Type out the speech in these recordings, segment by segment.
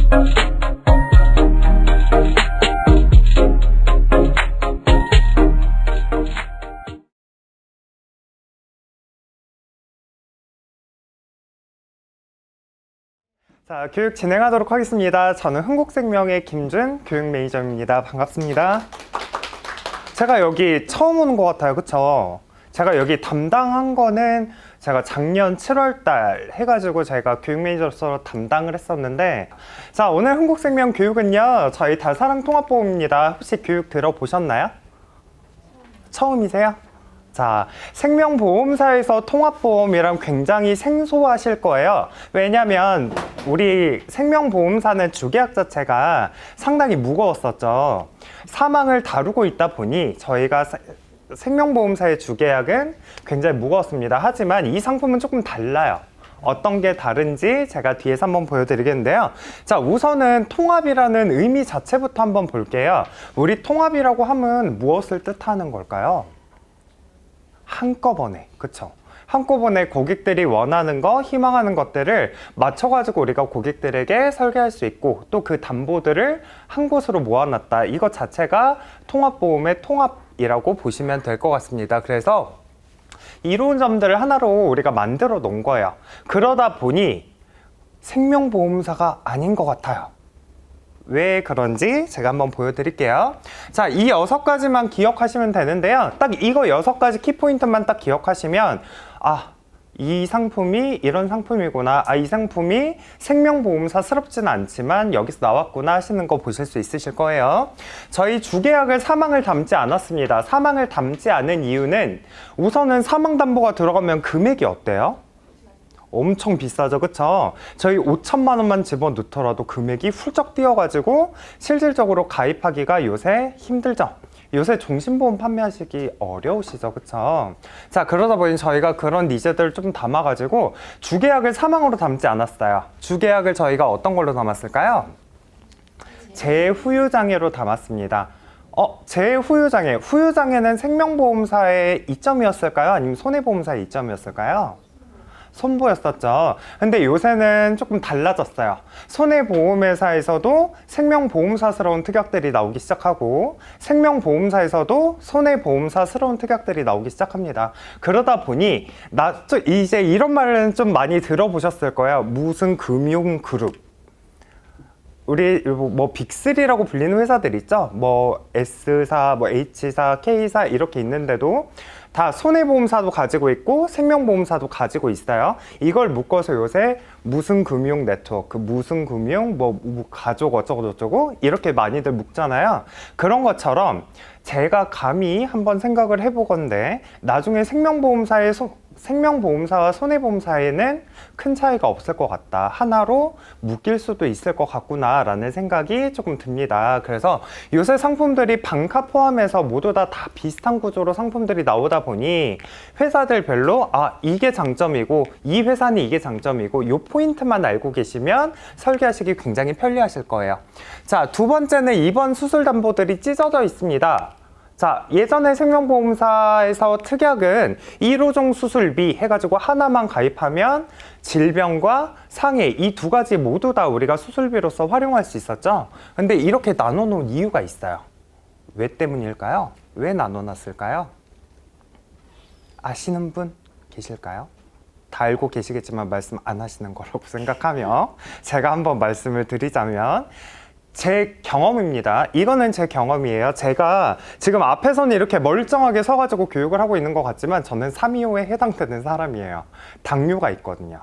자, 교육 진행하도록 하겠습니다. 저는 흥국생명의 김준 교육 매니저입니다. 반갑습니다. 제가 여기 처음 오는 것 같아요. 그쵸? 제가 여기 담당한 거는 제가 작년 7월달 해가지고 제가 교육 매니저로서 담당을 했었는데, 자, 오늘 흥국생명 교육은요, 저희 달사랑통합보험입니다. 혹시 교육 들어보셨나요? 처음이세요? 자, 생명보험사에서 통합보험이랑 굉장히 생소하실 거예요. 왜냐면 우리 생명보험사는 주계약 자체가 상당히 무거웠었죠. 사망을 다루고 있다 보니 저희가 생명보험사의 주계약은 굉장히 무거웠습니다. 하지만 이 상품은 조금 달라요. 어떤 게 다른지 제가 뒤에서 한번 보여드리겠는데요. 자, 우선은 통합이라는 의미 자체부터 한번 볼게요. 우리 통합이라고 하면 무엇을 뜻하는 걸까요? 한꺼번에, 그쵸? 한꺼번에 고객들이 원하는 거, 희망하는 것들을 맞춰가지고 우리가 고객들에게 설계할 수 있고, 또 그 담보들을 한 곳으로 모아놨다. 이것 자체가 통합보험의 통합이라고 보시면 될 것 같습니다. 그래서 이로운 점들을 하나로 우리가 만들어 놓은 거예요. 그러다 보니 생명보험사가 아닌 것 같아요. 왜 그런지 제가 한번 보여드릴게요. 자, 이 6가지만 기억하시면 되는데요. 딱 이거 6가지 키포인트만 딱 기억하시면, 아, 이 상품이 이런 상품이구나. 아, 이 상품이 생명보험사스럽지는 않지만 여기서 나왔구나 하시는 거 보실 수 있으실 거예요. 저희 주계약을 사망을 담지 않았습니다. 사망을 담지 않은 이유는 우선은 사망담보가 들어가면 금액이 어때요? 엄청 비싸죠, 그쵸? 저희 5천만 원만 집어넣더라도 금액이 훌쩍 뛰어가지고 실질적으로 가입하기가 요새 힘들죠. 요새 종신보험 판매하시기 어려우시죠, 그쵸? 자, 그러다 보니 저희가 그런 니즈들을 좀 담아가지고 주계약을 사망으로 담지 않았어요. 주계약을 저희가 어떤 걸로 담았을까요? 재후유장애로 담았습니다. 재후유장애. 후유장애는 생명보험사의 이점이었을까요? 아니면 손해보험사의 이점이었을까요? 손보였었죠. 근데 요새는 조금 달라졌어요. 손해보험회사에서도 생명보험사스러운 특약들이 나오기 시작하고, 생명보험사에서도 손해보험사스러운 특약들이 나오기 시작합니다. 그러다 보니 이제 이런 말은 좀 많이 들어보셨을 거예요. 무슨 금융그룹, 우리 뭐 빅3라고 불리는 회사들 있죠. 뭐 S사, 뭐 H사, K사 이렇게 있는데도 다 손해보험사도 가지고 있고 생명보험사도 가지고 있어요. 이걸 묶어서 요새 무슨 금융 네트워크, 무슨 금융, 뭐 가족 어쩌고 저쩌고 이렇게 많이들 묶잖아요. 그런 것처럼 제가 감히 한번 생각을 해보건데, 나중에 생명보험사와 손해보험사에는 큰 차이가 없을 것 같다. 하나로 묶일 수도 있을 것 같구나 라는 생각이 조금 듭니다. 그래서 요새 상품들이 반카 포함해서 모두 다 비슷한 구조로 상품들이 나오다 보니 회사들별로 이게 장점이고 이 회사는 이게 장점이고 이 포인트만 알고 계시면 설계하시기 굉장히 편리하실 거예요. 자, 두 번째는 이번 수술담보들이 찢어져 있습니다. 자, 예전에 생명보험사에서 특약은 1호종 수술비 해가지고 하나만 가입하면 질병과 상해 이 2가지 모두 다 우리가 수술비로서 활용할 수 있었죠. 근데 이렇게 나눠놓은 이유가 있어요. 왜 때문일까요? 왜 나눠놨을까요? 아시는 분 계실까요? 다 알고 계시겠지만 말씀 안 하시는 거라고 생각하며 제가 한번 말씀을 드리자면, 제 경험입니다. 이거는 제 경험이에요. 제가 지금 앞에서는 이렇게 멀쩡하게 서가지고 교육을 하고 있는 것 같지만 저는 325에 해당되는 사람이에요. 당뇨가 있거든요.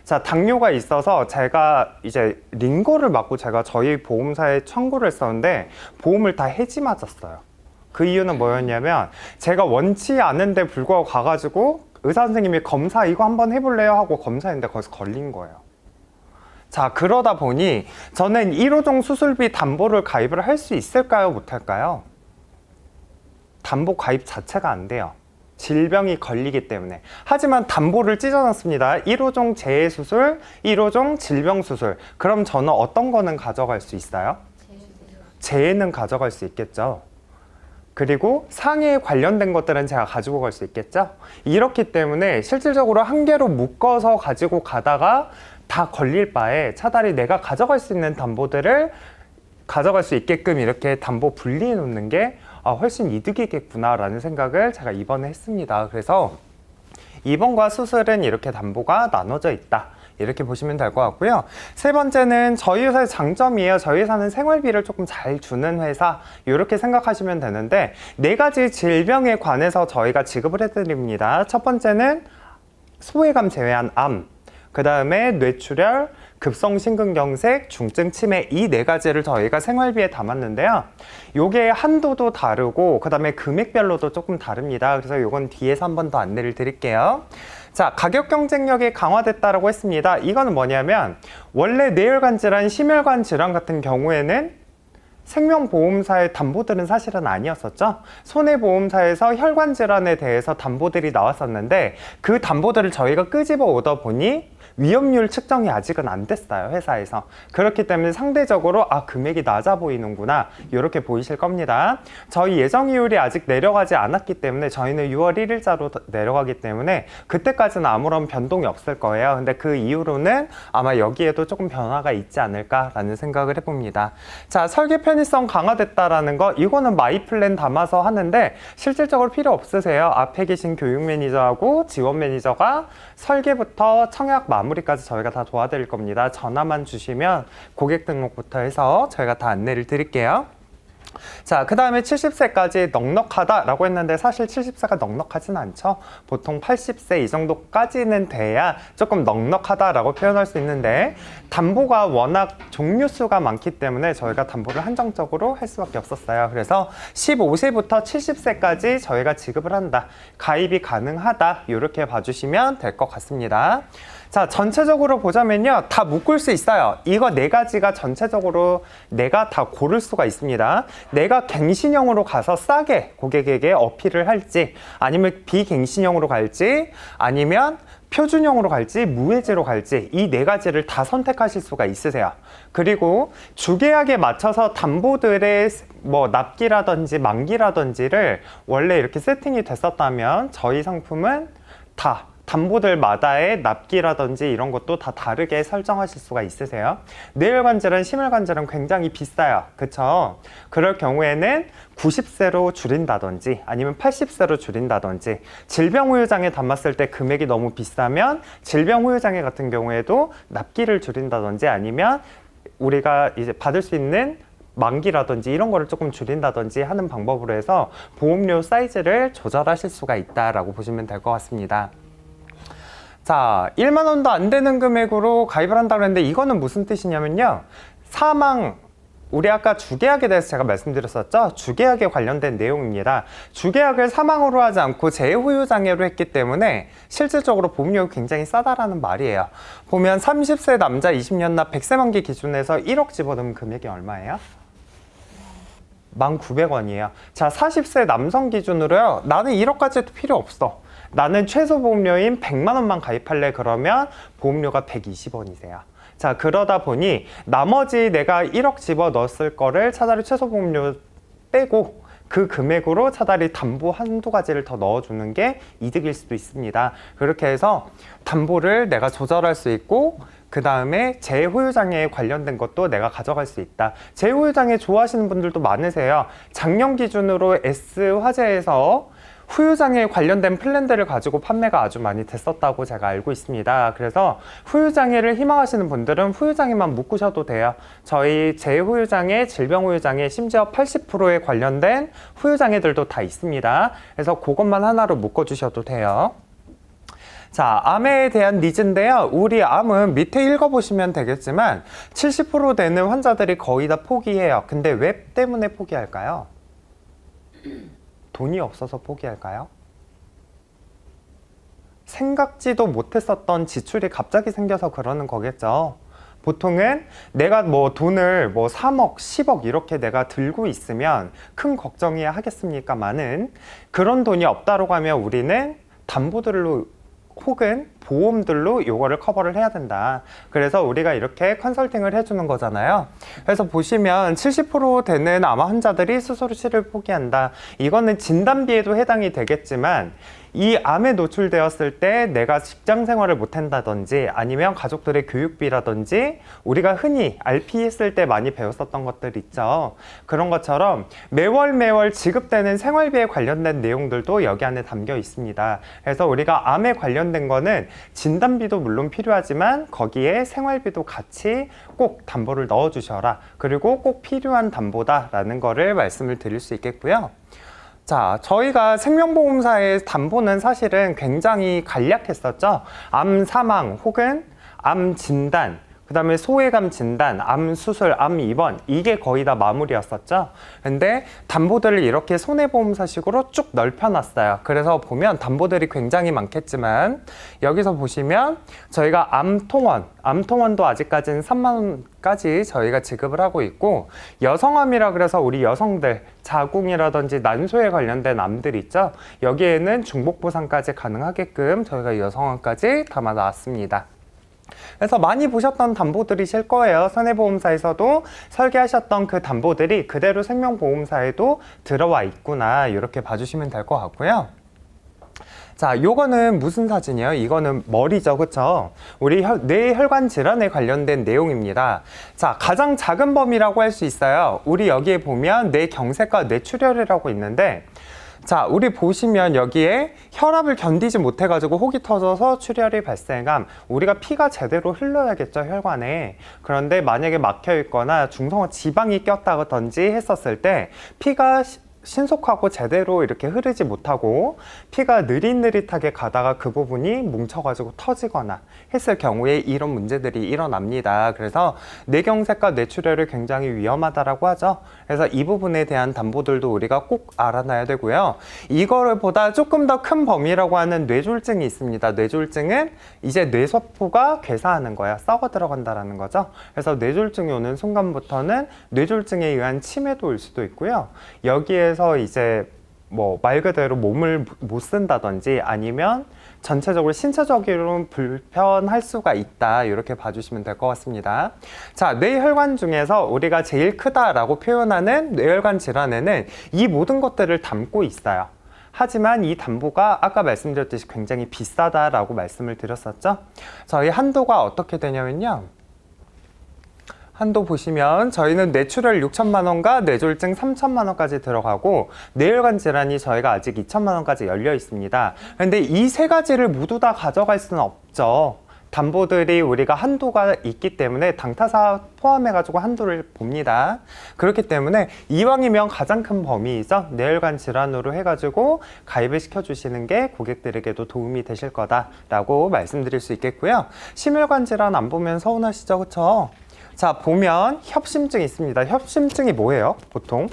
자, 당뇨가 있어서 제가 이제 링거를 맞고 제가 저희 보험사에 청구를 했었는데 보험을 다 해지 맞았어요. 그 이유는 뭐였냐면 제가 원치 않은데 불구하고 가가지고 의사 선생님이 검사 이거 한번 해볼래요? 하고 검사했는데 거기서 걸린 거예요. 자, 그러다 보니 저는 1호종 수술비 담보를 가입을 할 수 있을까요? 못할까요? 담보 가입 자체가 안 돼요. 질병이 걸리기 때문에. 하지만 담보를 찢어놨습니다. 1호종 재해수술, 1호종 질병수술. 그럼 저는 어떤 거는 가져갈 수 있어요? 재해는 가져갈 수 있겠죠. 그리고 상해에 관련된 것들은 제가 가지고 갈 수 있겠죠. 이렇기 때문에 실질적으로 한 개로 묶어서 가지고 가다가 다 걸릴 바에 차라리 내가 가져갈 수 있는 담보들을 가져갈 수 있게끔 이렇게 담보 분리해 놓는 게 훨씬 이득이겠구나라는 생각을 제가 이번에 했습니다. 그래서 2번과 수술은 이렇게 담보가 나눠져 있다. 이렇게 보시면 될 것 같고요. 세 번째는 저희 회사의 장점이에요. 저희 회사는 생활비를 조금 잘 주는 회사, 이렇게 생각하시면 되는데 4가지 질병에 관해서 저희가 지급을 해드립니다. 첫 번째는 소외감 제외한 암, 그 다음에 뇌출혈, 급성심근경색, 중증 치매, 이 4가지를 저희가 생활비에 담았는데요. 요게 한도도 다르고 그 다음에 금액별로도 조금 다릅니다. 그래서 요건 뒤에서 한 번 더 안내를 드릴게요. 자, 가격 경쟁력이 강화됐다라고 했습니다. 이거는 뭐냐면 원래 뇌혈관 질환, 심혈관 질환 같은 경우에는 생명보험사의 담보들은 사실은 아니었었죠. 손해보험사에서 혈관 질환에 대해서 담보들이 나왔었는데 그 담보들을 저희가 끄집어 오다 보니 위험률 측정이 아직은 안 됐어요, 회사에서. 그렇기 때문에 상대적으로 금액이 낮아 보이는구나, 이렇게 보이실 겁니다. 저희 예정이율이 아직 내려가지 않았기 때문에 저희는 6월 1일자로 내려가기 때문에 그때까지는 아무런 변동이 없을 거예요. 근데 그 이후로는 아마 여기에도 조금 변화가 있지 않을까라는 생각을 해봅니다. 자, 설계 편의성 강화됐다라는 거, 이거는 마이 플랜 담아서 하는데 실질적으로 필요 없으세요. 앞에 계신 교육 매니저하고 지원 매니저가 설계부터 청약 마무리까지 저희가 다 도와드릴 겁니다. 전화만 주시면 고객 등록부터 해서 저희가 다 안내를 드릴게요. 자, 그 다음에 70세까지 넉넉하다라고 했는데 사실 70세가 넉넉하진 않죠. 보통 80세 이 정도까지는 돼야 조금 넉넉하다라고 표현할 수 있는데 담보가 워낙 종류 수가 많기 때문에 저희가 담보를 한정적으로 할 수밖에 없었어요. 그래서 15세부터 70세까지 저희가 지급을 한다, 가입이 가능하다, 이렇게 봐주시면 될 것 같습니다. 자, 전체적으로 보자면요, 다 묶을 수 있어요. 이거 4가지가 전체적으로 내가 다 고를 수가 있습니다. 내가 갱신형으로 가서 싸게 고객에게 어필을 할지, 아니면 비갱신형으로 갈지, 아니면 표준형으로 갈지, 무해지로 갈지, 이 4가지를 다 선택하실 수가 있으세요. 그리고 주계약에 맞춰서 담보들의 납기라든지 만기라든지를 원래 이렇게 세팅이 됐었다면 저희 상품은 다 담보들마다의 납기라든지 이런 것도 다 다르게 설정하실 수가 있으세요. 뇌혈관 질환, 심혈관 질환 굉장히 비싸요. 그쵸? 그럴 경우에는 90세로 줄인다든지 아니면 80세로 줄인다든지, 질병후유장애 담았을 때 금액이 너무 비싸면 질병후유장애 같은 경우에도 납기를 줄인다든지 아니면 우리가 이제 받을 수 있는 만기라든지 이런 거를 조금 줄인다든지 하는 방법으로 해서 보험료 사이즈를 조절하실 수가 있다라고 보시면 될 것 같습니다. 자, 1만 원도 안 되는 금액으로 가입을 한다고 했는데 이거는 무슨 뜻이냐면요, 사망, 우리 아까 주계약에 대해서 제가 말씀드렸었죠. 주계약에 관련된 내용입니다. 주계약을 사망으로 하지 않고 재후유장애로 했기 때문에 실질적으로 보험료가 굉장히 싸다라는 말이에요. 보면 30세 남자 20년 납 100세 만기 기준에서 1억 집어넣으면 금액이 얼마예요? 1,900원이에요. 자, 40세 남성 기준으로요, 나는 1억까지도 필요 없어, 나는 최소 보험료인 100만 원만 가입할래, 그러면 보험료가 120원이세요. 자, 그러다 보니 나머지 내가 1억 집어 넣었을 거를 차라리 최소 보험료 빼고 그 금액으로 차라리 담보 한두 가지를 더 넣어주는 게 이득일 수도 있습니다. 그렇게 해서 담보를 내가 조절할 수 있고, 그 다음에 재후유장애에 관련된 것도 내가 가져갈 수 있다. 재후유장애 좋아하시는 분들도 많으세요. 작년 기준으로 S화재에서 후유장애에 관련된 플랜들을 가지고 판매가 아주 많이 됐었다고 제가 알고 있습니다. 그래서 후유장애를 희망하시는 분들은 후유장애만 묶으셔도 돼요. 저희 재후유장애, 질병후유장애, 심지어 80%에 관련된 후유장애들도 다 있습니다. 그래서 그것만 하나로 묶어주셔도 돼요. 자, 암에 대한 니즈인데요. 우리 암은 밑에 읽어보시면 되겠지만 70% 되는 환자들이 거의 다 포기해요. 근데 왜 때문에 포기할까요? 돈이 없어서 포기할까요? 생각지도 못했었던 지출이 갑자기 생겨서 그러는 거겠죠. 보통은 내가 돈을 3억, 10억 이렇게 내가 들고 있으면 큰 걱정이야 하겠습니까마는, 그런 돈이 없다고 하면 우리는 담보들로 혹은 보험들로 요거를 커버를 해야 된다. 그래서 우리가 이렇게 컨설팅을 해주는 거잖아요. 그래서 보시면 70% 되는 암 환자들이 수술 치료를 포기한다. 이거는 진단비에도 해당이 되겠지만 이 암에 노출되었을 때 내가 직장 생활을 못 한다든지 아니면 가족들의 교육비라든지 우리가 흔히 RP 했을 때 많이 배웠었던 것들 있죠. 그런 것처럼 매월 지급되는 생활비에 관련된 내용들도 여기 안에 담겨 있습니다. 그래서 우리가 암에 관련된 거는 진단비도 물론 필요하지만 거기에 생활비도 같이 꼭 담보를 넣어 주셔라. 그리고 꼭 필요한 담보다라는 거를 말씀을 드릴 수 있겠고요. 자, 저희가 생명보험사의 담보는 사실은 굉장히 간략했었죠. 암 사망 혹은 암 진단, 그 다음에 소외감 진단, 암 수술, 암 입원, 이게 거의 다 마무리였었죠. 근데 담보들을 이렇게 손해보험사식으로 쭉 넓혀놨어요. 그래서 보면 담보들이 굉장히 많겠지만 여기서 보시면 저희가 암통원도 아직까지는 3만 원까지 저희가 지급을 하고 있고, 여성암이라 그래서 우리 여성들 자궁이라든지 난소에 관련된 암들 있죠. 여기에는 중복보상까지 가능하게끔 저희가 여성암까지 담아 놨습니다. 그래서 많이 보셨던 담보들이실 거예요. 손해보험사에서도 설계하셨던 그 담보들이 그대로 생명보험사에도 들어와 있구나, 이렇게 봐주시면 될 것 같고요. 자, 요거는 무슨 사진이에요? 이거는 머리죠, 그쵸? 우리 뇌혈관 질환에 관련된 내용입니다. 자, 가장 작은 범위라고 할 수 있어요. 우리 여기에 보면 뇌경색과 뇌출혈이라고 있는데, 자, 우리 보시면 여기에 혈압을 견디지 못해가지고 혹이 터져서 출혈이 발생함. 우리가 피가 제대로 흘러야겠죠, 혈관에. 그런데 만약에 막혀 있거나 중성화 지방이 꼈다든지 했었을 때 피가 신속하고 제대로 이렇게 흐르지 못하고 피가 느릿느릿하게 가다가 그 부분이 뭉쳐가지고 터지거나 했을 경우에 이런 문제들이 일어납니다. 그래서 뇌경색과 뇌출혈이 굉장히 위험하다라고 하죠. 그래서 이 부분에 대한 담보들도 우리가 꼭 알아놔야 되고요. 이거를 보다 조금 더 큰 범위라고 하는 뇌졸중이 있습니다. 뇌졸중은 이제 뇌세포가 괴사하는 거야. 썩어 들어간다라는 거죠. 그래서 뇌졸중이 오는 순간부터는 뇌졸중에 의한 치매도 올 수도 있고요. 여기에서 이제 뭐 말 그대로 몸을 못 쓴다든지 아니면 전체적으로 신체적으로 불편할 수가 있다, 이렇게 봐주시면 될 것 같습니다. 자, 뇌혈관 중에서 우리가 제일 크다라고 표현하는 뇌혈관 질환에는 이 모든 것들을 담고 있어요. 하지만 이 담보가 아까 말씀드렸듯이 굉장히 비싸다라고 말씀을 드렸었죠. 저희 한도가 어떻게 되냐면요, 한도 보시면 저희는 뇌출혈 6천만 원과 뇌졸중 3천만 원까지 들어가고 뇌혈관 질환이 저희가 아직 2천만 원까지 열려 있습니다. 그런데 이 세 가지를 모두 다 가져갈 수는 없죠. 담보들이 우리가 한도가 있기 때문에 당타사 포함해가지고 한도를 봅니다. 그렇기 때문에 이왕이면 가장 큰 범위이죠. 뇌혈관 질환으로 해가지고 가입을 시켜주시는 게 고객들에게도 도움이 되실 거다라고 말씀드릴 수 있겠고요. 심혈관 질환 안 보면 서운하시죠, 그쵸? 자, 보면 협심증이 있습니다. 협심증이 뭐예요? 보통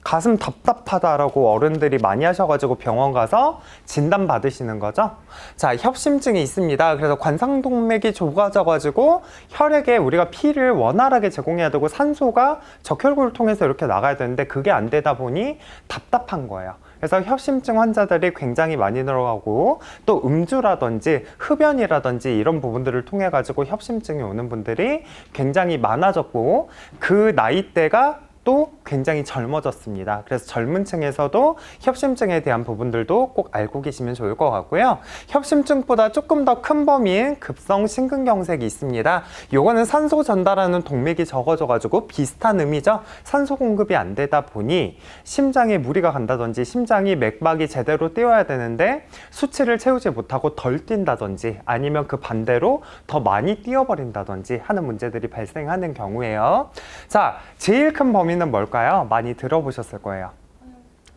가슴 답답하다라고 어른들이 많이 하셔가지고 병원 가서 진단 받으시는 거죠. 자, 협심증이 있습니다. 그래서 관상동맥이 좁아져가지고 혈액에 우리가 피를 원활하게 제공해야 되고 산소가 적혈구를 통해서 이렇게 나가야 되는데 그게 안 되다 보니 답답한 거예요. 그래서 협심증 환자들이 굉장히 많이 늘어가고, 또 음주라든지 흡연이라든지 이런 부분들을 통해 가지고 협심증이 오는 분들이 굉장히 많아졌고, 그 나이대가 또 굉장히 젊어졌습니다. 그래서 젊은 층에서도 협심증에 대한 부분들도 꼭 알고 계시면 좋을 것 같고요. 협심증보다 조금 더 큰 범위인 급성 심근경색이 있습니다. 요거는 산소 전달하는 동맥이 적어져가지고 비슷한 의미죠. 산소 공급이 안 되다 보니 심장에 무리가 간다든지 심장이 맥박이 제대로 뛰어야 되는데 수치를 채우지 못하고 덜 뛴다든지 아니면 그 반대로 더 많이 뛰어버린다든지 하는 문제들이 발생하는 경우에요. 자, 제일 큰 범위는 뭘까요? 많이 들어보셨을 거예요.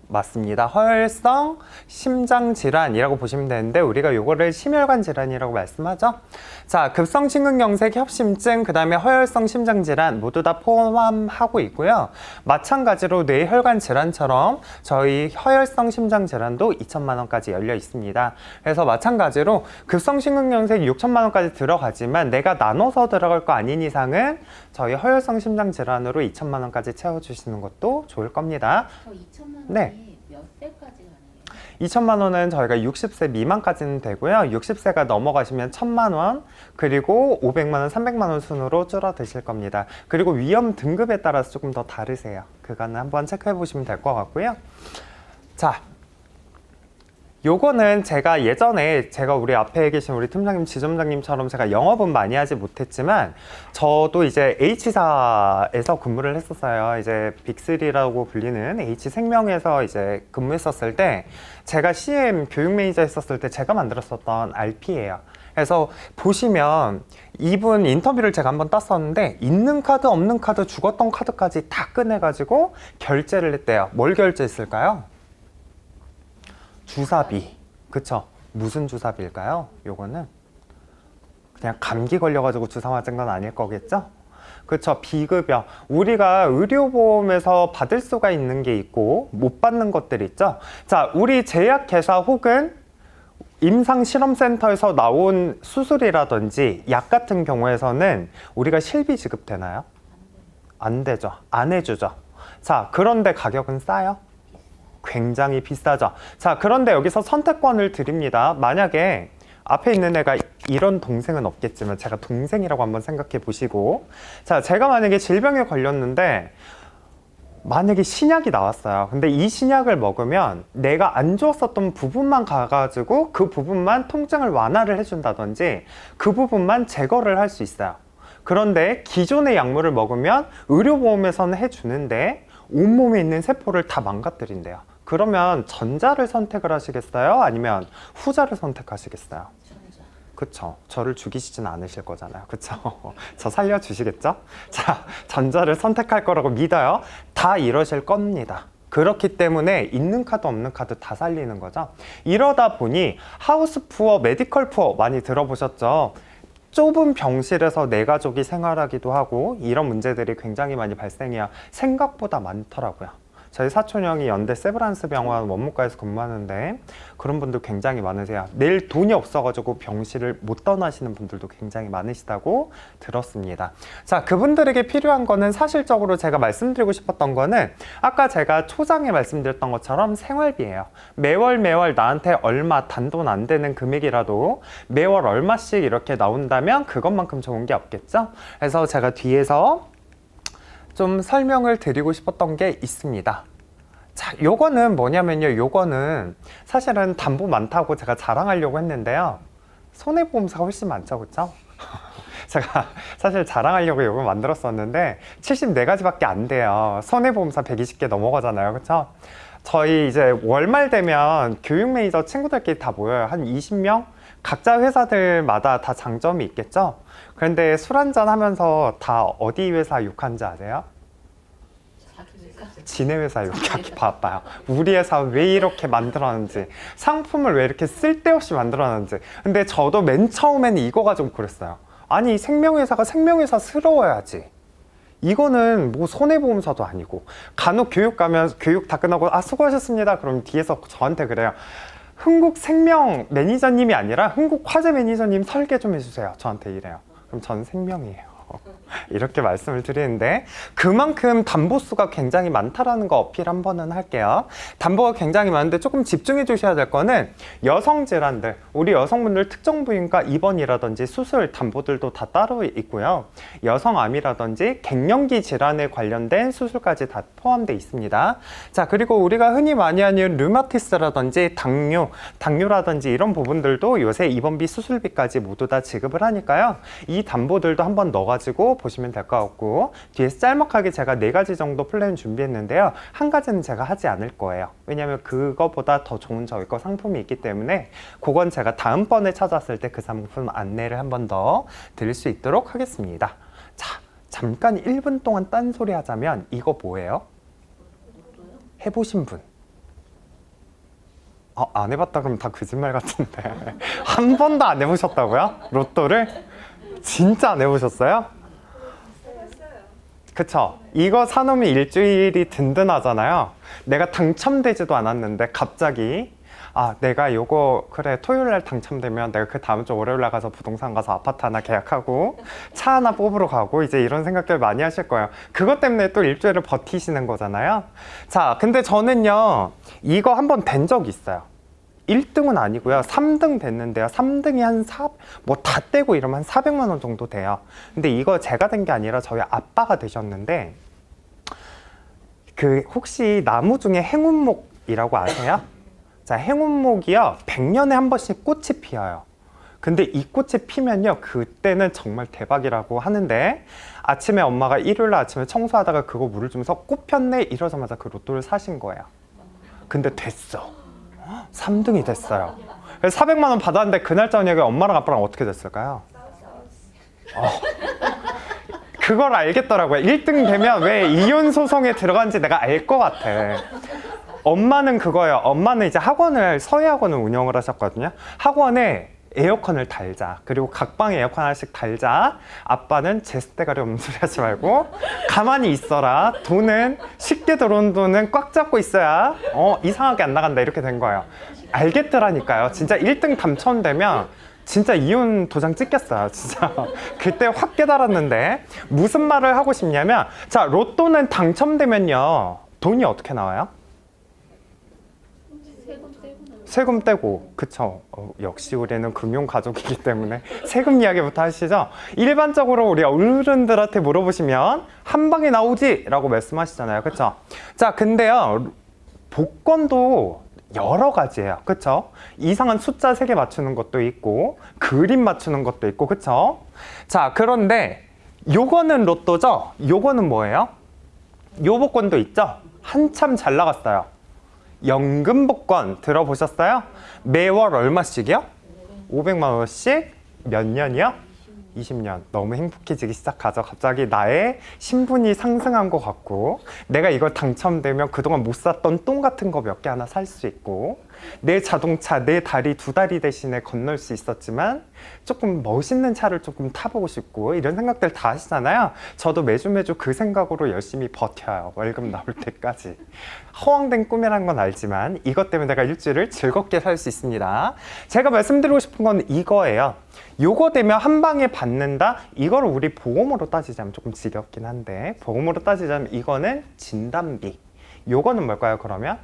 맞습니다. 허혈성 심장질환이라고 보시면 되는데 우리가 요거를 심혈관 질환이라고 말씀하죠. 자, 급성 심근경색, 협심증, 그 다음에 허혈성 심장질환 모두 다 포함하고 있고요. 마찬가지로 뇌혈관 질환처럼 저희 허혈성 심장질환도 2천만 원까지 열려 있습니다. 그래서 마찬가지로 급성 심근경색 6천만 원까지 들어가지만 내가 나눠서 들어갈 거 아닌 이상은 저희 허혈성 심장질환으로 2천만 원까지 채워주시는 것도 좋을 겁니다. 저 2천만 원이 네. 몇 세까지 가능해요? 2천만 원은 저희가 60세 미만까지는 되고요. 60세가 넘어가시면 1,000만 원, 그리고 500만 원, 300만 원 순으로 줄어드실 겁니다. 그리고 위험 등급에 따라서 조금 더 다르세요. 그거는 한번 체크해 보시면 될 것 같고요. 자, 요거는 제가 예전에 우리 앞에 계신 우리 팀장님, 지점장님처럼 제가 영업은 많이 하지 못했지만 저도 이제 H사에서 근무를 했었어요. 이제 빅3라고 불리는 H생명에서 이제 근무했었을 때 제가 CM 교육 매니저 했었을 때 제가 만들었었던 RP예요. 그래서 보시면 이분 인터뷰를 제가 한번 땄었는데 있는 카드, 없는 카드, 죽었던 카드까지 다 꺼내가지고 결제를 했대요. 뭘 결제했을까요? 주사비. 그쵸? 무슨 주사비일까요? 요거는 그냥 감기 걸려가지고 주사 맞은 건 아닐 거겠죠? 그쵸? 비급여. 우리가 의료보험에서 받을 수가 있는 게 있고 못 받는 것들 있죠? 자, 우리 제약회사 혹은 임상실험센터에서 나온 수술이라든지 약 같은 경우에서는 우리가 실비 지급되나요? 안 되죠. 안 해주죠. 자, 그런데 가격은 싸요? 굉장히 비싸죠. 자, 그런데 여기서 선택권을 드립니다. 만약에 앞에 있는 애가 이런 동생은 없겠지만 제가 동생이라고 한번 생각해 보시고, 자, 제가 만약에 질병에 걸렸는데 만약에 신약이 나왔어요. 근데 이 신약을 먹으면 내가 안 좋았었던 부분만 가가지고 그 부분만 통증을 완화를 해준다든지 그 부분만 제거를 할 수 있어요. 그런데 기존의 약물을 먹으면 의료보험에서는 해주는데 온몸에 있는 세포를 다 망가뜨린대요. 그러면 전자를 선택을 하시겠어요? 아니면 후자를 선택하시겠어요? 그쵸. 저를 죽이시진 않으실 거잖아요. 그쵸. 저 살려주시겠죠? 자, 전자를 선택할 거라고 믿어요. 다 이러실 겁니다. 그렇기 때문에 있는 카드 없는 카드 다 살리는 거죠. 이러다 보니 하우스 푸어, 메디컬 푸어 많이 들어보셨죠? 좁은 병실에서 내 가족이 생활하기도 하고 이런 문제들이 굉장히 많이 발생해요. 생각보다 많더라고요. 저희 사촌 형이 연대 세브란스 병원 원무과에서 근무하는데 그런 분들 굉장히 많으세요. 낼 돈이 없어가지고 병실을 못 떠나시는 분들도 굉장히 많으시다고 들었습니다. 자, 그분들에게 필요한 거는 사실적으로 제가 말씀드리고 싶었던 거는 아까 제가 초장에 말씀드렸던 것처럼 생활비예요. 매월 나한테 얼마 단돈 안 되는 금액이라도 매월 얼마씩 이렇게 나온다면 그것만큼 좋은 게 없겠죠? 그래서 제가 뒤에서 좀 설명을 드리고 싶었던 게 있습니다. 자, 요거는 뭐냐면요. 요거는 사실은 담보 많다고 제가 자랑하려고 했는데요. 손해보험사가 훨씬 많죠, 그쵸? 제가 사실 자랑하려고 요거 만들었었는데 74가지밖에 안 돼요. 손해보험사 120개 넘어가잖아요, 그쵸? 저희 이제 월말 되면 교육 매니저 친구들끼리 다 모여요. 한 20명? 각자 회사들마다 다 장점이 있겠죠? 그런데 술 한잔 하면서 다 어디 회사 욕하는지 아세요? 지네 회사 욕하기 바빠요. 우리 회사 왜 이렇게 만들었는지, 상품을 왜 이렇게 쓸데없이 만들었는지. 근데 저도 맨 처음에는 이거가 좀 그랬어요. 아니, 생명회사가 생명회사스러워야지. 이거는 뭐 손해보험사도 아니고. 간혹 교육 가면 교육 다 끝나고 수고하셨습니다. 그럼 뒤에서 저한테 그래요. 흥국생명 매니저님이 아니라 흥국화재 매니저님 설계 좀 해주세요. 저한테 이래요. 그럼 전 생명이에요. 이렇게 말씀을 드리는데 그만큼 담보수가 굉장히 많다라는 거 어필 한번은 할게요. 담보가 굉장히 많은데 조금 집중해 주셔야 될 거는 여성 질환들, 우리 여성분들 특정 부위과 입원이라든지 수술 담보들도 다 따로 있고요. 여성암이라든지 갱년기 질환에 관련된 수술까지 다 포함되어 있습니다. 자, 그리고 우리가 흔히 많이 하는 류마티스라든지 당뇨라든지 이런 부분들도 요새 입원비 수술비까지 모두 다 지급을 하니까요. 이 담보들도 한번 넣어가지고 보시면 될 것 같고, 뒤에서 짤막하게 제가 4가지 정도 플랜 준비했는데요. 한 가지는 제가 하지 않을 거예요. 왜냐면 그거보다 더 좋은 저희 거 상품이 있기 때문에 그건 제가 다음번에 찾았을 때 그 상품 안내를 한 번 더 드릴 수 있도록 하겠습니다. 자, 잠깐 1분 동안 딴소리 하자면 이거 뭐예요? 해보신 분? 안 해봤다 그러면 다 거짓말 같은데. 한 번도 안 해보셨다고요? 로또를? 진짜 안 해보셨어요? 그쵸? 이거 사놓으면 일주일이 든든하잖아요. 내가 당첨되지도 않았는데 갑자기 내가 요거 그래 토요일날 당첨되면 내가 그 다음 주 월요일날 가서 부동산 가서 아파트 하나 계약하고 차 하나 뽑으러 가고 이제 이런 생각들 많이 하실 거예요. 그것 때문에 또 일주일을 버티시는 거잖아요. 자, 근데 저는요 이거 한번 된 적이 있어요. 1등은 아니고요. 3등 됐는데요. 3등이 뭐 다 떼고 이러면 한 400만 원 정도 돼요. 근데 이거 제가 된 게 아니라 저희 아빠가 되셨는데, 혹시 나무 중에 행운목이라고 아세요? 자, 행운목이요. 100년에 한 번씩 꽃이 피어요. 근데 이 꽃이 피면요, 그때는 정말 대박이라고 하는데, 아침에 엄마가 일요일 아침에 청소하다가 그거 물을 주면서 꽃 폈네 이러자마자 그 로또를 사신 거예요. 근데 됐어. 3등이 됐어요. 그래서 400만 원 받았는데 그날 저녁에 엄마랑 아빠랑 어떻게 됐을까요? 그걸 알겠더라고요. 1등 되면 왜 이혼 소송에 들어간지 내가 알 것 같아. 엄마는 그거예요. 엄마는 이제 서예 학원을 운영을 하셨거든요. 학원에 에어컨을 달자. 그리고 각 방에 에어컨 하나씩 달자. 아빠는 제스대가리 없는 소리 하지 말고 가만히 있어라. 돈은 쉽게 들어온 돈은 꽉 잡고 있어야 이상하게 안 나간다. 이렇게 된 거예요. 알겠더라니까요. 진짜 1등 당첨되면 진짜 이혼 도장 찍겠어요. 진짜 그때 확 깨달았는데, 무슨 말을 하고 싶냐면, 자, 로또는 당첨되면요 돈이 어떻게 나와요? 세금 떼고, 그쵸? 역시 우리는 금융 가족이기 때문에 세금 이야기부터 하시죠. 일반적으로 우리 어른들한테 물어보시면 한 방에 나오지 라고 말씀하시잖아요. 그쵸? 자, 근데요, 복권도 여러 가지예요. 그쵸? 이상한 숫자 3개 맞추는 것도 있고, 그림 맞추는 것도 있고, 그쵸? 자, 그런데 요거는 로또죠? 요거는 뭐예요? 요 복권도 있죠? 한참 잘 나갔어요. 연금 복권 들어보셨어요? 매월 얼마씩이요? 500만 원씩 몇 년이요? 20년. 너무 행복해지기 시작하죠. 갑자기 나의 신분이 상승한 것 같고, 내가 이걸 당첨되면 그동안 못 샀던 똥 같은 거 몇 개 하나 살 수 있고, 내 자동차, 내 다리 2다리 대신에 건널 수 있었지만 조금 멋있는 차를 조금 타보고 싶고, 이런 생각들 다 하시잖아요. 저도 매주 그 생각으로 열심히 버텨요. 월급 나올 때까지. 허황된 꿈이란 건 알지만 이것 때문에 내가 일주일을 즐겁게 살 수 있습니다. 제가 말씀드리고 싶은 건 이거예요. 요거 되면 한 방에 받는다? 이거를 우리 보험으로 따지자면 조금 지겹긴 한데, 보험으로 따지자면 이거는 진단비. 요거는 뭘까요, 그러면?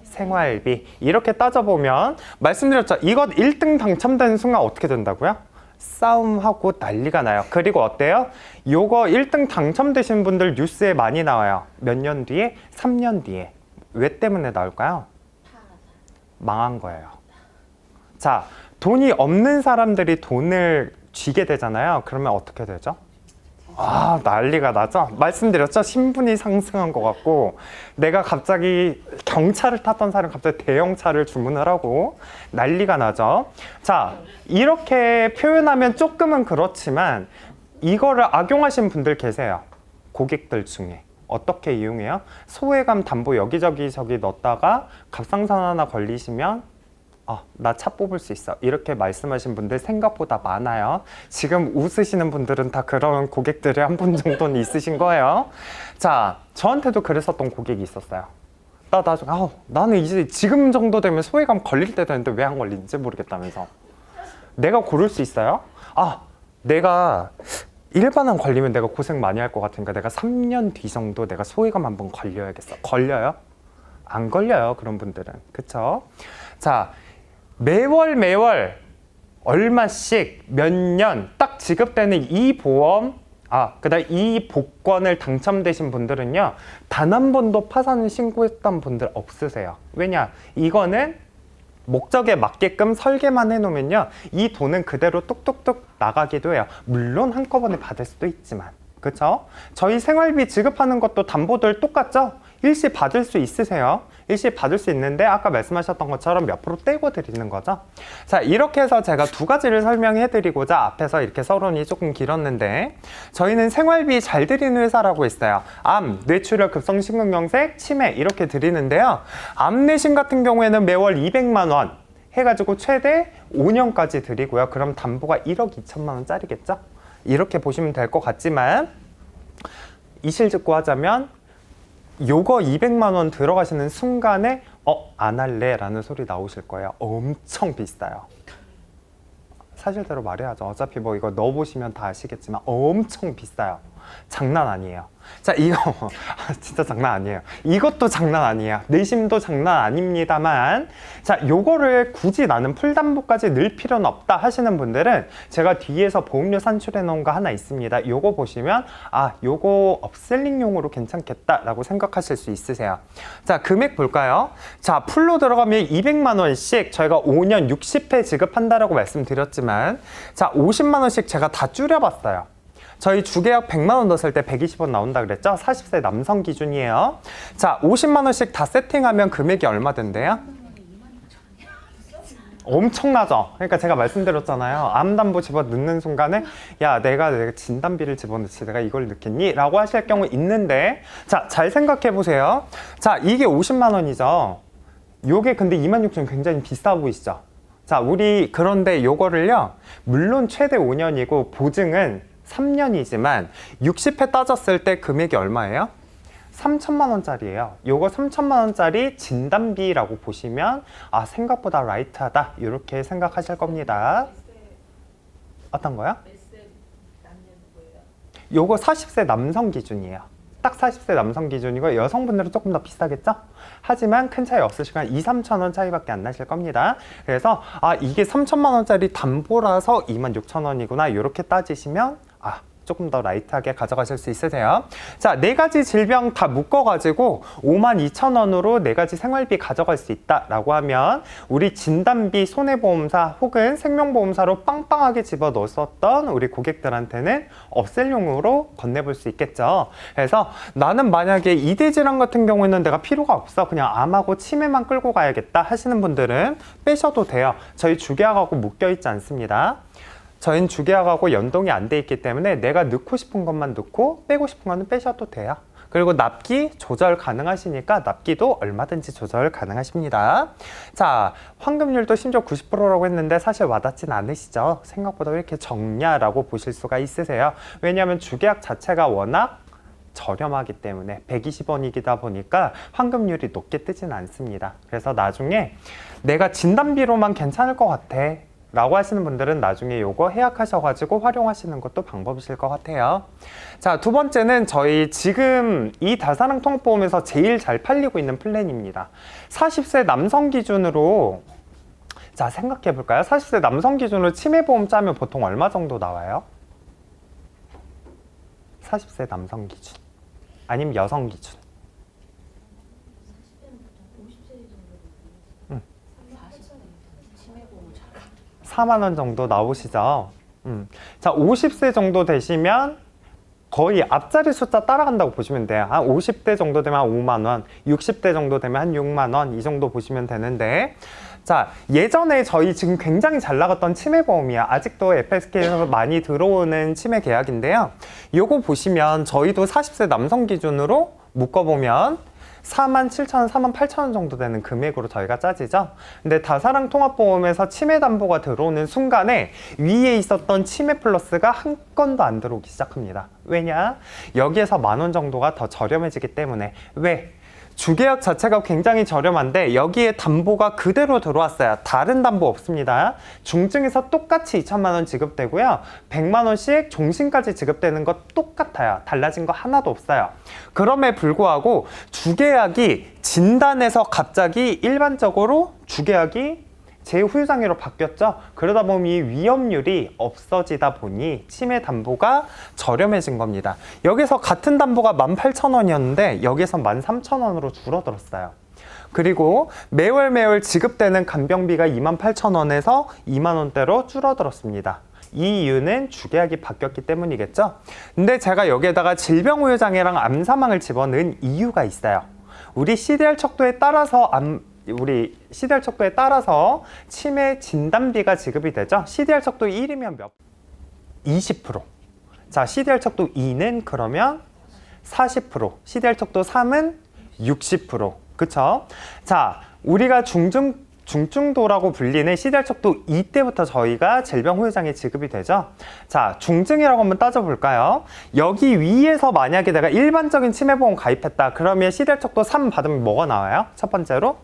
생활비. 이렇게 따져보면, 말씀드렸죠? 이것 1등 당첨되는 순간 어떻게 된다고요? 싸움하고 난리가 나요. 그리고 어때요? 요거 1등 당첨되신 분들 뉴스에 많이 나와요. 몇 년 뒤에? 3년 뒤에. 왜 때문에 나올까요? 망한 거예요. 자, 돈이 없는 사람들이 돈을 쥐게 되잖아요. 그러면 어떻게 되죠? 난리가 나죠? 말씀드렸죠? 신분이 상승한 것 같고, 내가 갑자기 경차를 탔던 사람이 갑자기 대형차를 주문을 하고 난리가 나죠? 자, 이렇게 표현하면 조금은 그렇지만 이거를 악용하신 분들 계세요. 고객들 중에. 어떻게 이용해요? 소외감 담보 여기저기 넣었다가 갑상선 하나 걸리시면 나 차 뽑을 수 있어. 이렇게 말씀하신 분들 생각보다 많아요. 지금 웃으시는 분들은 다 그런 고객들이 한 분 정도는 있으신 거예요. 자, 저한테도 그랬었던 고객이 있었어요. 나중에 나는 이제 지금 정도 되면 소외감 걸릴 때 되는데 왜 안 걸리는지 모르겠다면서. 내가 고를 수 있어요? 내가 일반암 걸리면 내가 고생 많이 할 것 같으니까 내가 3년 뒤 정도 내가 소외감 한번 걸려야겠어. 걸려요? 안 걸려요, 그런 분들은. 그쵸? 자, 매월 얼마씩 몇 년 딱 지급되는 이 보험, 그다음 이 복권을 당첨되신 분들은요, 단 한 번도 파산을 신고했던 분들 없으세요. 왜냐? 이거는 목적에 맞게끔 설계만 해놓으면요, 이 돈은 그대로 뚝뚝뚝 나가기도 해요. 물론 한꺼번에 받을 수도 있지만. 그쵸? 저희 생활비 지급하는 것도 담보들 똑같죠? 일시 받을 수 있으세요. 일시 받을 수 있는데 아까 말씀하셨던 것처럼 몇 프로 떼고 드리는 거죠. 자, 이렇게 해서 제가 두 가지를 설명해 드리고자 앞에서 이렇게 서론이 조금 길었는데, 저희는 생활비 잘 드리는 회사라고 있어요. 암, 뇌출혈, 급성심근경색, 치매 이렇게 드리는데요. 암내심 같은 경우에는 매월 200만 원 해가지고 최대 5년까지 드리고요. 그럼 담보가 1억 2천만 원짜리겠죠? 이렇게 보시면 될 것 같지만, 이실직고 하자면 요거 200만 원 들어가시는 순간에 안 할래 라는 소리 나오실 거예요. 엄청 비싸요. 사실대로 말해야죠. 어차피 뭐 이거 넣어보시면 다 아시겠지만 엄청 비싸요. 장난 아니에요. 자, 이거 진짜 장난 아니에요. 이것도 장난 아니에요. 내심도 장난 아닙니다만, 자, 요거를 굳이 나는 풀담보까지 넣을 필요는 없다 하시는 분들은 제가 뒤에서 보험료 산출해 놓은 거 하나 있습니다. 요거 보시면 요거 업셀링용으로 괜찮겠다라고 생각하실 수 있으세요. 자, 금액 볼까요? 자, 풀로 들어가면 200만 원씩 저희가 5년 60회 지급한다라고 말씀드렸지만, 자, 50만 원씩 제가 다 줄여봤어요. 저희 주계약 100만 원 넣었을 때 120원 나온다 그랬죠? 40세 남성 기준이에요. 자, 50만 원씩 다 세팅하면 금액이 얼마 된대요? 엄청나죠? 그러니까 제가 말씀드렸잖아요. 암담보 집어 넣는 순간에 야, 내가 진단비를 집어넣지 내가 이걸 넣겠니? 라고 하실 경우 있는데, 자, 잘 생각해 보세요. 자, 이게 50만 원이죠. 요게 근데 26,000원 굉장히 비싸 보이시죠? 자, 우리 그런데 요거를요, 물론 최대 5년이고 보증은 3년이지만 60회 따졌을 때 금액이 얼마예요? 3천만 원짜리예요. 요거 3천만 원짜리 진단비라고 보시면 생각보다 라이트하다 이렇게 생각하실 겁니다. 어떤 거요? 요거 40세 남성 기준이에요. 딱 40세 남성 기준이고 여성분들은 조금 더 비싸겠죠? 하지만 큰 차이 없으시니까 2, 3천 원 차이밖에 안 나실 겁니다. 그래서 이게 3천만 원짜리 담보라서 26,000원이구나 이렇게 따지시면 조금 더 라이트하게 가져가실 수 있으세요. 자, 4가지 질병 다 묶어가지고 52,000원으로 4가지 생활비 가져갈 수 있다라고 하면 우리 진단비 손해보험사 혹은 생명보험사로 빵빵하게 집어넣었던 우리 고객들한테는 업셀용으로 건네볼 수 있겠죠. 그래서 나는 만약에 이대 질환 같은 경우에는 내가 필요가 없어, 그냥 암하고 치매만 끌고 가야겠다 하시는 분들은 빼셔도 돼요. 저희 주계약하고 묶여있지 않습니다. 저희는 주계약하고 연동이 안 돼 있기 때문에 내가 넣고 싶은 것만 넣고 빼고 싶은 거는 빼셔도 돼요. 그리고 납기 조절 가능하시니까 납기도 얼마든지 조절 가능하십니다. 자, 환급률도 심지어 90%라고 했는데 사실 와닿진 않으시죠? 생각보다 왜 이렇게 적냐라고 보실 수가 있으세요. 왜냐하면 주계약 자체가 워낙 저렴하기 때문에 120원이다 보니까 환급률이 높게 뜨진 않습니다. 그래서 나중에 내가 진단비로만 괜찮을 것 같아 라고 하시는 분들은 나중에 요거 해약하셔가지고 활용하시는 것도 방법이실 것 같아요. 자, 두 번째는 저희 지금 이 다사랑 통합보험에서 제일 잘 팔리고 있는 플랜입니다. 40세 남성 기준으로, 자, 생각해 볼까요? 40세 남성 기준으로 치매보험 짜면 보통 얼마 정도 나와요? 40세 남성 기준 아니면 여성 기준? 4만 원 정도 나오시죠? 자, 50세 정도 되시면 거의 앞자리 숫자 따라간다고 보시면 돼요. 한 50대 정도 되면 한 5만 원, 60대 정도 되면 한 6만 원, 이 정도 보시면 되는데, 자, 예전에 저희 지금 굉장히 잘 나갔던 치매보험이야. 아직도 FSK에서 많이 들어오는 치매 계약인데요. 요거 보시면 저희도 40세 남성 기준으로 묶어보면 47,000원, 48,000원 정도 되는 금액으로 저희가 짜지죠. 근데 다사랑 통합보험에서 치매 담보가 들어오는 순간에 위에 있었던 치매 플러스가 한 건도 안 들어오기 시작합니다. 왜냐? 여기에서 10,000원 정도가 더 저렴해지기 때문에. 왜? 주계약 자체가 굉장히 저렴한데 여기에 담보가 그대로 들어왔어요. 다른 담보 없습니다. 중증에서 똑같이 2천만 원 지급되고요. 100만 원씩 종신까지 지급되는 거 똑같아요. 달라진 거 하나도 없어요. 그럼에 불구하고 주계약이 진단에서 갑자기 일반적으로 주계약이 제후유장애로 바뀌었죠. 그러다 보면 이 위험률이 없어지다 보니 치매 담보가 저렴해진 겁니다. 여기서 같은 담보가 18,000원이었는데 여기서 13,000원으로 줄어들었어요. 그리고 매월 지급되는 간병비가 28,000원에서 2만 원대로 줄어들었습니다. 이 이유는 주계약이 바뀌었기 때문이겠죠. 근데 제가 여기에다가 질병후유장애랑 암사망을 집어넣은 이유가 있어요. 우리 CDR 척도에 따라서 치매 진단비가 지급이 되죠. CDR 척도 1이면 몇? 20%. 자, CDR 척도 2는 그러면 40%, CDR 척도 3은 60%. 그쵸? 자, 우리가 중증도라고 불리는 CDR 척도 2 때부터 저희가 질병후유장애 지급이 되죠. 자, 중증이라고 한번 따져볼까요? 여기 위에서 만약에 내가 일반적인 치매보험 가입했다. 그러면 CDR 척도 3 받으면 뭐가 나와요? 첫 번째로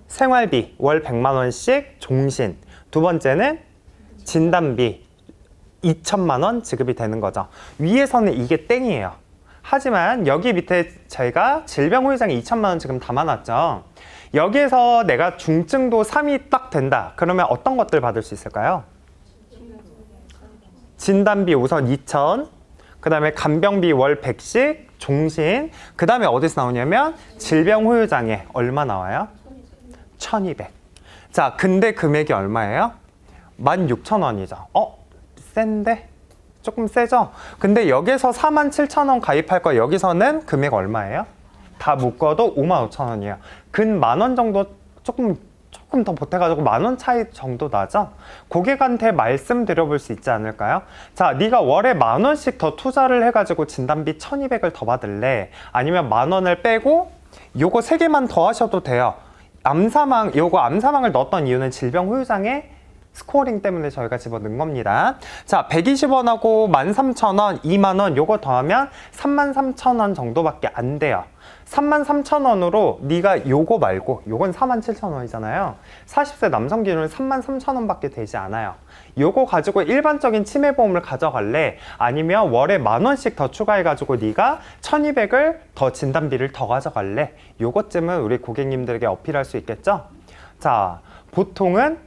생활비 월 100만 원씩 종신. 두 번째는 진단비 2천만 원 지급이 되는 거죠. 위에서는 이게 땡이에요. 하지만 여기 밑에 저희가 질병후유장에 2천만 원 지금 담아놨죠. 여기에서 내가 중증도 3이 딱 된다. 그러면 어떤 것들 받을 수 있을까요? 진단비 우선 2천, 그 다음에 간병비 월 100씩, 종신, 그 다음에 어디서 나오냐면 질병후유장에 얼마 나와요? 1200. 자, 근데 금액이 얼마예요? 16,000원이죠. 센데? 조금 세죠? 근데 여기서 47,000원 가입할 거 여기서는 금액 얼마예요? 다 묶어도 55,000원이에요. 근 10,000원 정도 조금 더 보태가지고 10,000원 차이 정도 나죠? 고객한테 말씀드려볼 수 있지 않을까요? 자, 네가 월에 10,000원씩 더 투자를 해가지고 진단비 1,200을 더 받을래? 아니면 10,000원을 빼고 요거 3개만 더 하셔도 돼요. 요거 암사망을 넣었던 이유는 질병후유장에 스코어링 때문에 저희가 집어넣은 겁니다. 자, 120원하고 13,000원, 2만원 요거 더하면 33,000원 정도밖에 안 돼요. 33,000원으로 네가 요거 말고 요건 47,000원이잖아요. 40세 남성 기준은 33,000원밖에 되지 않아요. 요거 가지고 일반적인 치매보험을 가져갈래? 아니면 월에 10,000원씩 더 추가해가지고 네가 1,200을 더 진단비를 더 가져갈래? 요것쯤은 우리 고객님들에게 어필할 수 있겠죠? 자, 보통은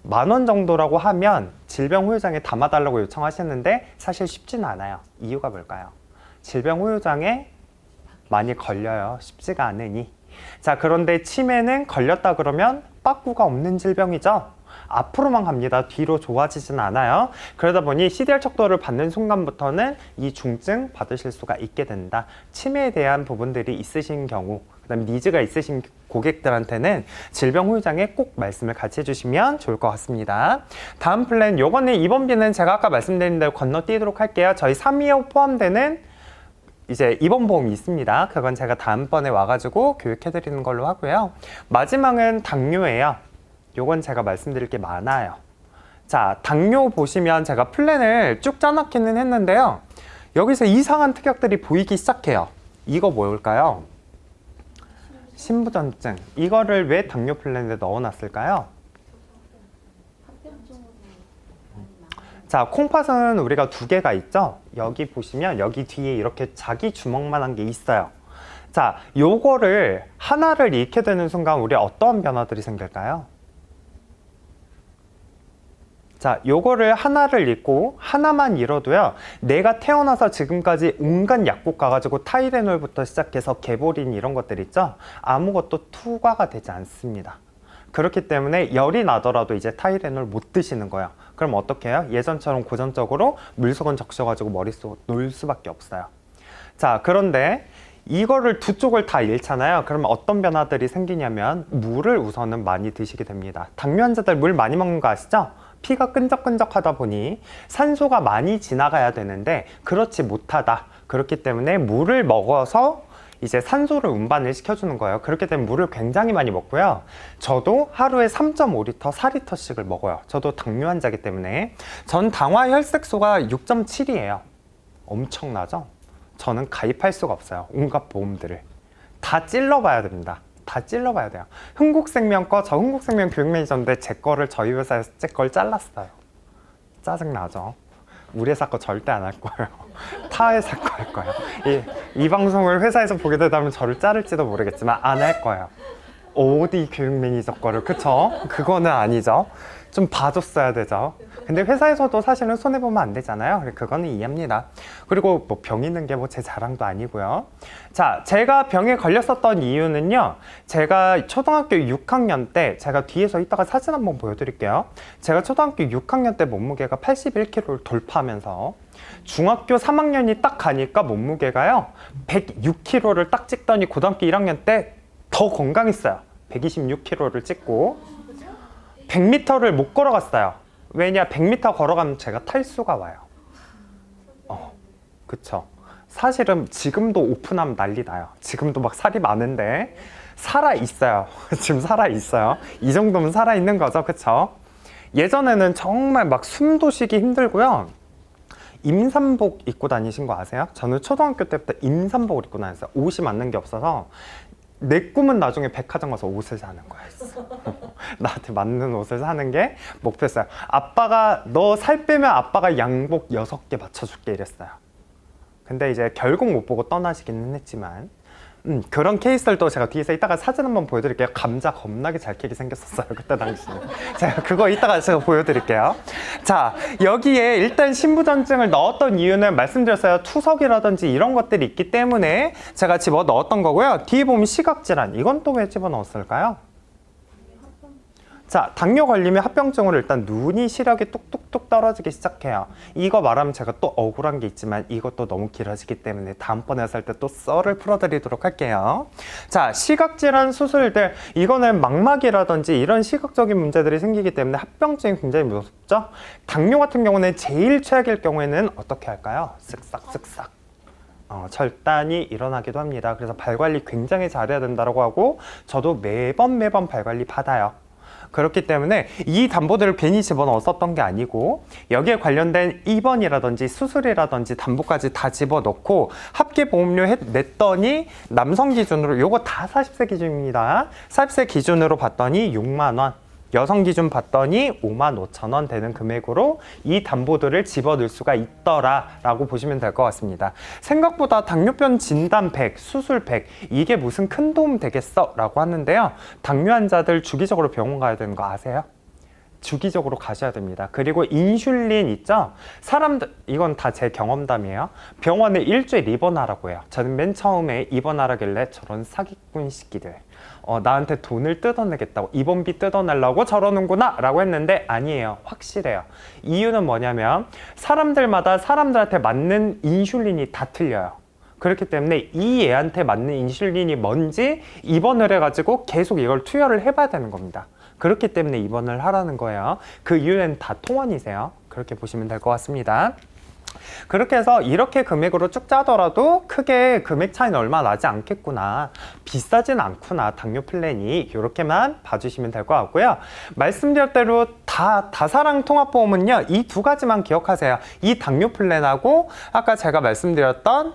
10,000원 정도라고 하면 질병후유장에 담아달라고 요청하시는데 사실 쉽지는 않아요. 이유가 뭘까요? 질병후유장에 많이 걸려요. 쉽지가 않으니. 자, 그런데 치매는 걸렸다 그러면 빠꾸가 없는 질병이죠. 앞으로만 갑니다. 뒤로 좋아지진 않아요. 그러다 보니 CDR 척도를 받는 순간부터는 이 중증 받으실 수가 있게 된다. 치매에 대한 부분들이 있으신 경우, 그다음에 니즈가 있으신 고객들한테는 질병후유장에 꼭 말씀을 같이 해주시면 좋을 것 같습니다. 다음 플랜, 요거는 입원비는 제가 아까 말씀드린 대로 건너뛰도록 할게요. 저희 325 포함되는 이제 입원보험이 있습니다. 그건 제가 다음번에 와가지고 교육해드리는 걸로 하고요. 마지막은 당뇨예요. 요건 제가 말씀드릴 게 많아요. 자, 당뇨 보시면 제가 플랜을 쭉 짜놓기는 했는데요. 여기서 이상한 특약들이 보이기 시작해요. 이거 뭘까요? 신부전증. 이거를 왜 당뇨 플랜에 넣어놨을까요? 자, 콩팥은 우리가 2개가 있죠? 여기 보시면 여기 뒤에 이렇게 자기 주먹만한 게 있어요. 자, 요거를 하나를 잃게 되는 순간 우리 어떠한 변화들이 생길까요? 자, 요거를 하나를 잃고 하나만 잃어도요, 내가 태어나서 지금까지 온갖 약국 가가지고 타이레놀부터 시작해서 개보린 이런 것들 있죠? 아무것도 투과가 되지 않습니다. 그렇기 때문에 열이 나더라도 이제 타이레놀 못 드시는 거예요. 그럼 어떻게 해요? 예전처럼 고전적으로 물수건 적셔가지고 머릿속 놓을 수밖에 없어요. 자, 그런데 이거를 두 쪽을 다 잃잖아요. 그러면 어떤 변화들이 생기냐면 물을 우선은 많이 드시게 됩니다. 당뇨 환자들 물 많이 먹는 거 아시죠? 피가 끈적끈적하다 보니 산소가 많이 지나가야 되는데 그렇지 못하다. 그렇기 때문에 물을 먹어서 이제 산소를 운반을 시켜주는 거예요. 그렇기 때문에 물을 굉장히 많이 먹고요. 저도 하루에 3.5리터, 4리터씩을 먹어요. 저도 당뇨 환자이기 때문에. 전 당화 혈색소가 6.7이에요. 엄청나죠? 저는 가입할 수가 없어요. 온갖 보험들을. 다 찔러봐야 됩니다. 다 찔러봐야 돼요. 흥국생명 저 흥국생명 교육 매니저인데 제 거를 저희 회사에서 제 걸 잘랐어요. 짜증나죠? 우리 회사 거 절대 안 할 거예요. 타 회사 거 할 거예요. 이 방송을 회사에서 보게 되다면 저를 자를지도 모르겠지만 안 할 거예요. 어디 교육 매니저 거를, 그쵸? 그거는 아니죠. 좀 봐줬어야 되죠. 근데 회사에서도 사실은 손해보면 안 되잖아요. 그거는 이해합니다. 그리고 뭐 병 있는 게 뭐 제 자랑도 아니고요. 자, 제가 병에 걸렸었던 이유는요. 제가 초등학교 6학년 때, 제가 뒤에서 이따가 사진 한번 보여드릴게요. 제가 초등학교 6학년 때 몸무게가 81kg를 돌파하면서 중학교 3학년이 딱 가니까 몸무게가요. 106kg를 딱 찍더니 고등학교 1학년 때 더 건강했어요. 126kg를 찍고 100m를 못 걸어갔어요. 왜냐? 100m 걸어가면 제가 탈수가 와요. 그쵸. 사실은 지금도 오픈하면 난리 나요. 지금도 막 살이 많은데 살아있어요. 지금 살아있어요. 이 정도면 살아있는 거죠. 그쵸? 예전에는 정말 막 숨도 쉬기 힘들고요. 임산복 입고 다니신 거 아세요? 저는 초등학교 때부터 임산복을 입고 다녔어요. 옷이 맞는 게 없어서 내 꿈은 나중에 백화점 가서 옷을 사는 거였어. 나한테 맞는 옷을 사는 게 목표였어요. 아빠가 너 살 빼면 아빠가 양복 6개 맞춰줄게 이랬어요. 근데 이제 결국 못 보고 떠나시기는 했지만 그런 케이스들도 제가 뒤에서 이따가 사진 한번 보여드릴게요. 감자 겁나게 잘 캐게 생겼었어요. 그때 당시에. 제가 그거 이따가 제가 보여드릴게요. 자, 여기에 일단 신부전증을 넣었던 이유는 말씀드렸어요. 투석이라든지 이런 것들이 있기 때문에 제가 집어 넣었던 거고요. 뒤에 보면 시각질환. 이건 또 왜 집어 넣었을까요? 자, 당뇨 걸리면 합병증으로 일단 눈이 시력이 뚝뚝뚝 떨어지기 시작해요. 이거 말하면 제가 또 억울한 게 있지만 이것도 너무 길어지기 때문에 다음번에 할 때 또 썰을 풀어드리도록 할게요. 자, 시각질환 수술들, 이거는 망막이라든지 이런 시각적인 문제들이 생기기 때문에 합병증이 굉장히 무섭죠. 당뇨 같은 경우는 제일 최악일 경우에는 어떻게 할까요? 쓱싹쓱싹. 절단이 일어나기도 합니다. 그래서 발 관리 굉장히 잘해야 된다고 하고 저도 매번 발 관리 받아요. 그렇기 때문에 이 담보들을 괜히 집어넣었었던 게 아니고 여기에 관련된 입원이라든지 수술이라든지 담보까지 다 집어넣고 합계보험료 냈더니 남성 기준으로 요거 다 40세 기준입니다. 40세 기준으로 봤더니 6만 원, 여성 기준 봤더니 5만 5천 원 되는 금액으로 이 담보들을 집어넣을 수가 있더라 라고 보시면 될 것 같습니다. 생각보다 당뇨병 진단 100, 수술 100 이게 무슨 큰 도움 되겠어? 라고 하는데요. 당뇨 환자들 주기적으로 병원 가야 되는 거 아세요? 주기적으로 가셔야 됩니다. 그리고 인슐린 있죠? 사람들, 이건 다 제 경험담이에요. 병원에 일주일 입원하라고 해요. 저는 맨 처음에 입원하라길래 저런 사기꾼 시끼들 나한테 돈을 뜯어내겠다고 입원비 뜯어내려고 저러는구나 라고 했는데 아니에요. 확실해요. 이유는 뭐냐면 사람들마다 사람들한테 맞는 인슐린이 다 틀려요. 그렇기 때문에 이 애한테 맞는 인슐린이 뭔지 입원을 해가지고 계속 이걸 투여를 해봐야 되는 겁니다. 그렇기 때문에 입원을 하라는 거예요. 그 이유는 다 통원이세요. 그렇게 보시면 될 것 같습니다. 그렇게 해서 이렇게 금액으로 쭉 짜더라도 크게 금액 차이는 얼마 나지 않겠구나, 비싸진 않구나, 당뇨 플랜이, 이렇게만 봐주시면 될 것 같고요. 말씀드린 대로 다사랑 통합보험은요 이 두 가지만 기억하세요. 이 당뇨 플랜하고 아까 제가 말씀드렸던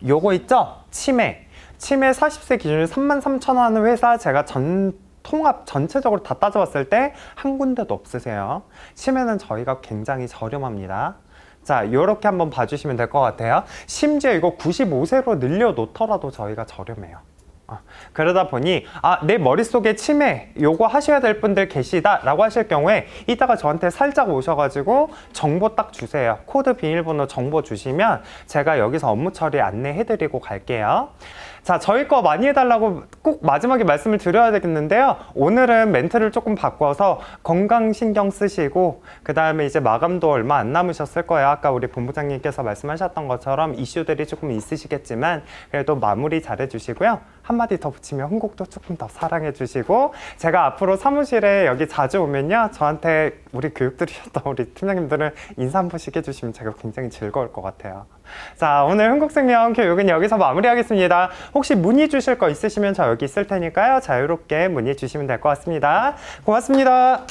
요거 있죠? 치매 40세 기준으로 33,000원 하는 회사 제가 통합 전체적으로 다 따져봤을 때 한 군데도 없으세요. 치매는 저희가 굉장히 저렴합니다. 자, 이렇게 한번 봐주시면 될 것 같아요. 심지어 이거 95세로 늘려놓더라도 저희가 저렴해요. 그러다 보니 내 머릿속에 치매 요거 하셔야 될 분들 계시다 라고 하실 경우에 이따가 저한테 살짝 오셔가지고 정보 딱 주세요. 코드 비밀번호 정보 주시면 제가 여기서 업무 처리 안내해드리고 갈게요. 자, 저희 거 많이 해달라고 꼭 마지막에 말씀을 드려야 되겠는데요. 오늘은 멘트를 조금 바꿔서 건강 신경 쓰시고 그 다음에 이제 마감도 얼마 안 남으셨을 거예요. 아까 우리 본부장님께서 말씀하셨던 것처럼 이슈들이 조금 있으시겠지만 그래도 마무리 잘 해주시고요. 한마디 더 붙이면 흥국도 조금 더 사랑해 주시고 제가 앞으로 사무실에 여기 자주 오면요 저한테 우리 교육 들으셨던 우리 팀장님들은 인사 한 번씩 해주시면 제가 굉장히 즐거울 것 같아요. 자, 오늘 흥국생명 교육은 여기서 마무리하겠습니다. 혹시 문의 주실 거 있으시면 저 여기 있을 테니까요 자유롭게 문의 주시면 될 것 같습니다. 고맙습니다.